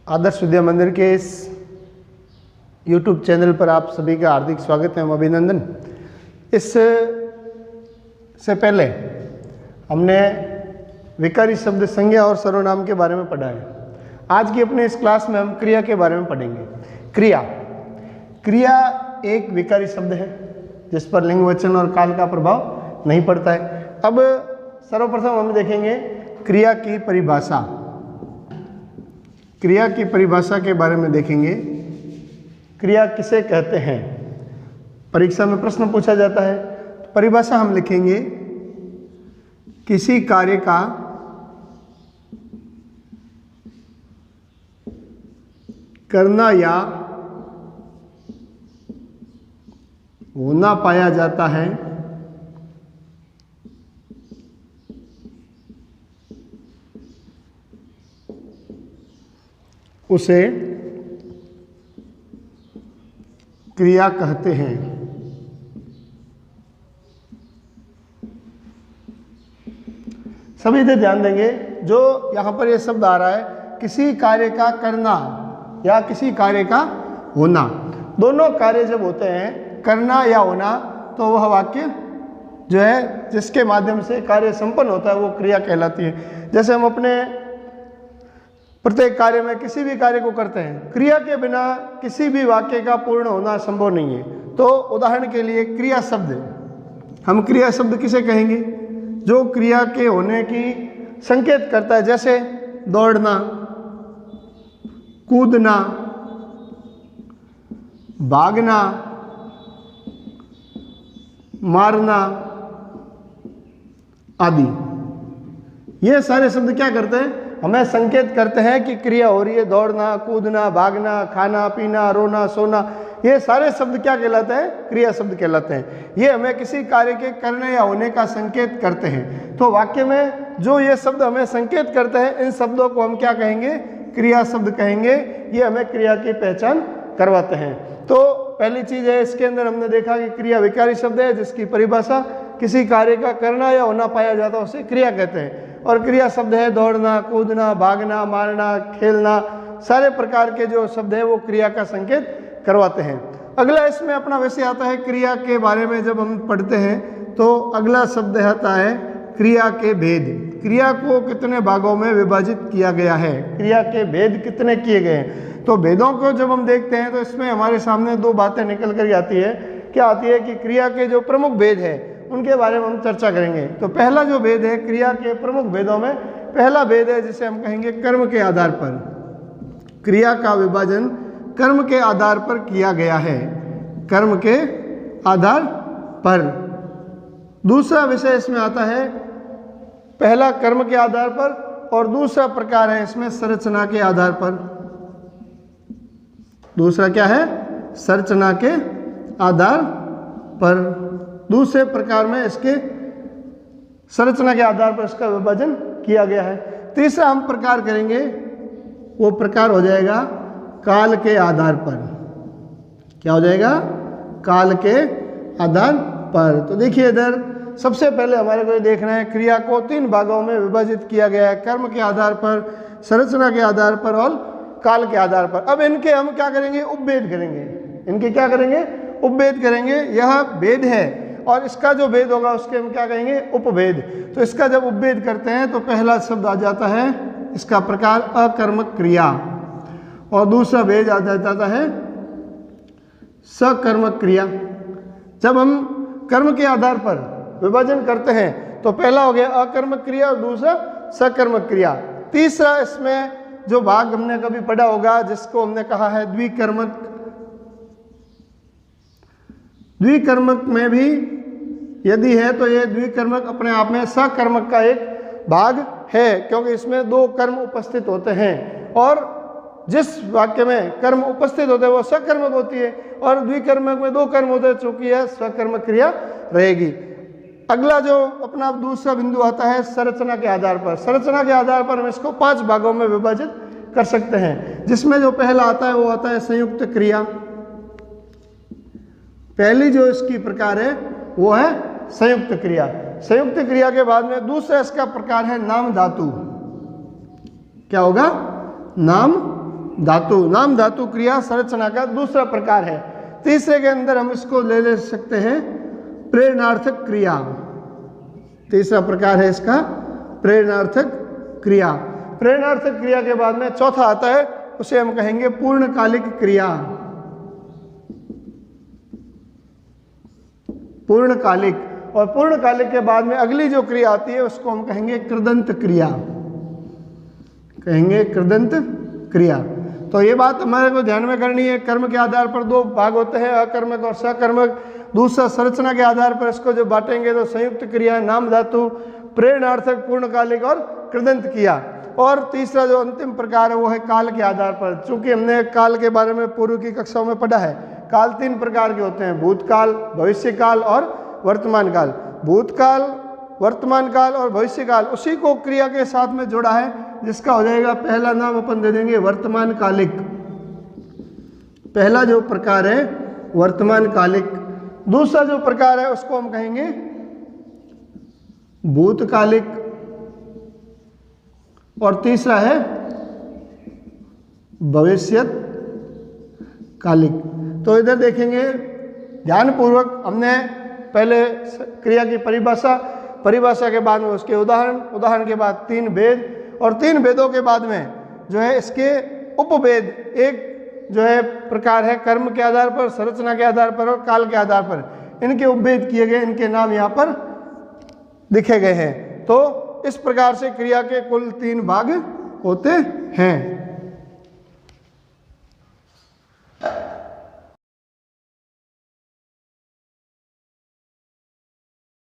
आदर्श विद्या मंदिर के इस YouTube चैनल पर आप सभी का हार्दिक स्वागत है, अभिनंदन। इससे पहले हमने विकारी शब्द संज्ञा और सर्वनाम के बारे में पढ़ा है। आज की अपने इस क्लास में हम क्रिया के बारे में पढ़ेंगे। क्रिया एक विकारी शब्द है जिस पर लिंग, वचन और काल का प्रभाव नहीं पड़ता है। अब सर्वप्रथम हम देखेंगे क्रिया की परिभाषा। क्रिया की परिभाषा के बारे में देखेंगे। क्रिया किसे कहते हैं? परीक्षा में प्रश्न पूछा जाता है। परिभाषा हम लिखेंगे, किसी कार्य का करना या होना पाया जाता है उसे क्रिया कहते हैं। सभी इधर ध्यान देंगे। जो यहाँ पर ये शब्द आ रहा है, किसी कार्य का करना या किसी कार्य का होना, दोनों कार्य जब होते हैं, करना या होना, तो वह वाक्य जो है जिसके माध्यम से कार्य संपन्न होता है वो क्रिया कहलाती है। जैसे हम अपने प्रत्येक कार्य में किसी भी कार्य को करते हैं, क्रिया के बिना किसी भी वाक्य का पूर्ण होना संभव नहीं है। तो उदाहरण के लिए क्रिया शब्द, हम क्रिया शब्द किसे कहेंगे? जो क्रिया के होने की संकेत करता है, जैसे दौड़ना, कूदना, भागना, मारना आदि। ये सारे शब्द क्या करते हैं? हमें संकेत करते हैं कि क्रिया हो रही है। दौड़ना, कूदना, भागना, खाना पीना, रोना सोना, ये सारे शब्द क्या कहलाते हैं? क्रिया शब्द कहलाते हैं। ये हमें किसी कार्य के करने या होने का संकेत करते हैं। तो वाक्य में जो ये शब्द हमें संकेत करते हैं, इन शब्दों को हम क्या कहेंगे? क्रिया शब्द कहेंगे। ये हमें क्रिया की पहचान करवाते हैं। तो पहली चीज है, इसके अंदर हमने देखा कि क्रिया विकारी शब्द है जिसकी परिभाषा किसी कार्य का करना या होना पाया जाता है उसे क्रिया कहते हैं। और क्रिया शब्द है दौड़ना, कूदना, भागना, मारना, खेलना, सारे प्रकार के जो शब्द है वो क्रिया का संकेत करवाते हैं। अगला इसमें अपना वैसे आता है, क्रिया के बारे में जब हम पढ़ते हैं तो अगला शब्द आता है क्रिया के भेद। क्रिया को कितने भागों में विभाजित किया गया है? क्रिया के भेद कितने किए गए हैं? तो भेदों को जब हम देखते हैं तो इसमें हमारे सामने दो बातें निकल कर आती है। क्या आती है कि क्रिया के जो प्रमुख भेद है उनके बारे में हम चर्चा करेंगे। तो पहला जो भेद है क्रिया के प्रमुख भेदों में, पहला भेद है जिसे हम कहेंगे कर्म के आधार पर। क्रिया का विभाजन कर्म के आधार पर किया गया है। कर्म के आधार पर। दूसरा विषय इसमें आता है, पहला कर्म के आधार पर और दूसरा प्रकार है इसमें संरचना के आधार पर। दूसरा क्या है? संरचना के आधार पर। दूसरे प्रकार में इसके संरचना के आधार पर इसका विभाजन किया गया है। तीसरा हम प्रकार करेंगे, वो प्रकार हो जाएगा काल के आधार पर। क्या हो जाएगा? काल के आधार पर। तो देखिए इधर सबसे पहले हमारे को देखना है, क्रिया को तीन भागों में विभाजित किया गया है, कर्म के आधार पर, संरचना के आधार पर और काल के आधार पर। अब इनके हम क्या करेंगे? उपभेद करेंगे। इनके क्या करेंगे? उपभेद करेंगे। यह भेद है और इसका जो भेद होगा उसके हम क्या कहेंगे? उपभेद। तो इसका जब उपभेद करते हैं तो पहला शब्द आ जाता है इसका प्रकार अकर्मक क्रिया, और दूसरा भेद आ जाता है सकर्मक क्रिया। जब हम कर्म के आधार पर विभाजन करते हैं तो पहला हो गया अकर्मक क्रिया और दूसरा सकर्मक क्रिया। तीसरा इसमें जो भाग हमने कभी पढ़ा होगा जिसको हमने कहा है द्विकर्मक। द्विकर्मक में भी यदि है तो ये द्विकर्मक अपने आप में सकर्मक का एक भाग है, क्योंकि इसमें दो कर्म उपस्थित होते हैं और जिस वाक्य में कर्म उपस्थित होते हैं वो सकर्मक होती है और द्विकर्मक में दो कर्म होते हैं, चूंकि यह सकर्मक क्रिया रहेगी। अगला जो अपना दूसरा बिंदु आता है संरचना के आधार पर। संरचना के आधार पर हम इसको 5 भागों में विभाजित कर सकते हैं, जिसमें जो पहला आता है वो आता है संयुक्त क्रिया। पहली जो इसकी प्रकार है वो है संयुक्त क्रिया। संयुक्त क्रिया के बाद में दूसरा इसका प्रकार है नाम धातु। क्या होगा? नाम धातु। नाम धातु क्रिया संरचना का दूसरा प्रकार है। तीसरे के अंदर हम इसको ले सकते हैं प्रेरणार्थक क्रिया। तीसरा प्रकार है इसका प्रेरणार्थक क्रिया। प्रेरणार्थक क्रिया के बाद में चौथा आता है, उसे हम कहेंगे पूर्णकालिक क्रिया। पूर्णकालिक, और पूर्णकालिक के बाद में अगली जो क्रिया आती है उसको हम कहेंगे कृदंत क्रिया, कहेंगे कृदंत क्रिया। तो ये बात हमारे को ध्यान में करनी है। कर्म के आधार पर दो भाग होते हैं, अकर्मक और सकर्मक। दूसरा संरचना के आधार पर इसको जो बांटेंगे तो संयुक्त क्रिया, नाम धातु, प्रेरणार्थक, पूर्णकालिक और कृदंत क्रिया। और तीसरा जो अंतिम प्रकार है वो है काल के आधार पर। चूंकि हमने काल के बारे में पूर्व की कक्षाओं में पढ़ा है, काल 3 प्रकार के होते हैं, भूतकाल, भविष्यकाल और वर्तमान काल। भूतकाल, वर्तमान काल और भविष्य काल उसी को क्रिया के साथ में जोड़ा है, जिसका हो जाएगा पहला नाम अपन दे देंगे वर्तमान कालिक। पहला जो प्रकार है वर्तमान कालिक। दूसरा जो प्रकार है उसको हम कहेंगे भूतकालिक, और तीसरा है भविष्यत कालिक। तो इधर देखेंगे ध्यानपूर्वक, हमने पहले क्रिया की परिभाषा के बाद में उसके उदाहरण के बाद 3 भेद, और 3 भेदों के बाद में जो है इसके उपभेद। एक जो है प्रकार है कर्म के आधार पर, संरचना के आधार पर और काल के आधार पर, इनके उपभेद किए गए, इनके नाम यहाँ पर लिखे गए हैं। तो इस प्रकार से क्रिया के कुल 3 भाग होते हैं।